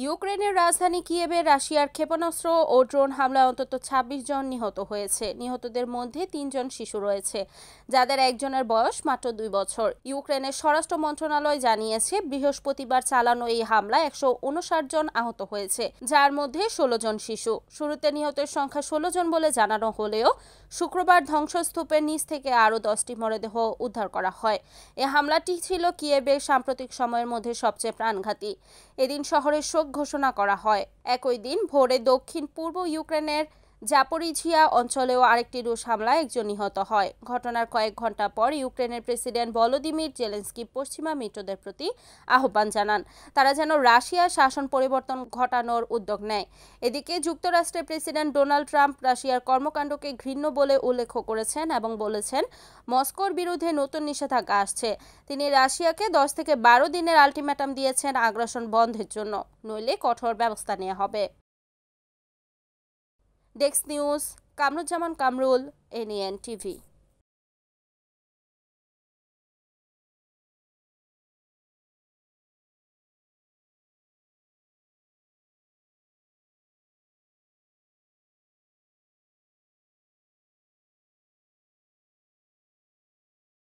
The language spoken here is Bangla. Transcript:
ইউক্রেনের রাজধানী কিয়েভে রাশিয়ার ক্ষেপণাস্ত্র ও ড্রোন হামলায় অন্তত ২৬ জন নিহত হয়েছে। নিহতদের মধ্যে ৩ জন শিশু রয়েছে, যাদের একজনের বয়স মাত্র ২ বছর। ইউক্রেনের স্বরাষ্ট্র মন্ত্রণালয় জানিয়েছে, বৃহস্পতিবার চালানো এই হামলায় ১৫৯ জন আহত হয়েছে, যার মধ্যে ১৬ জন শিশু। শুরুতে নিহতের সংখ্যা ১৬ জন বলে জানানো হলেও শুক্রবার ধ্বংসস্তূপের নিচ থেকে আরও ১০টি মরদেহ উদ্ধার করা হয়। এ হামলাটি ছিল কিয়েভের সাম্প্রতিক সময়ের মধ্যে সবচেয়ে প্রাণঘাতী। এদিন শহরের শোক ঘোষণা করা হয়। একই দিন ভোরে দক্ষিণ পূর্ব ইউক্রেনের জাপোরিঝিয়া অঞ্চলেও আরেকটি রুশ হামলায় একজন নিহত হয়। ঘটনার কয়েক ঘন্টা পর ইউক্রেনের প্রেসিডেন্ট ভলোদিমির জেলেনস্কি পশ্চিমা মিত্রদের প্রতি আহ্বান জানান, তারা যেন রাশিয়ার শাসন পরিবর্তন ঘটানোর উদ্যোগ নেয়। এদিকে যুক্তরাষ্ট্রের প্রেসিডেন্ট ডোনাল্ড ট্রাম্প রাশিয়ার কর্মকাণ্ডকে ঘৃণ্য বলে উল্লেখ করেছেন এবং বলেছেন, মস্কোর বিরুদ্ধে নতুন নিষেধাজ্ঞা আসছে। তিনি রাশিয়াকে ১০ থেকে ১২ দিনের আলটিমেটাম দিয়েছেন আগ্রাসন বন্ধের জন্য, নইলে কঠোর ব্যবস্থা নেওয়া হবে। Desk news, Kamruzzaman Kamrul, NN TV.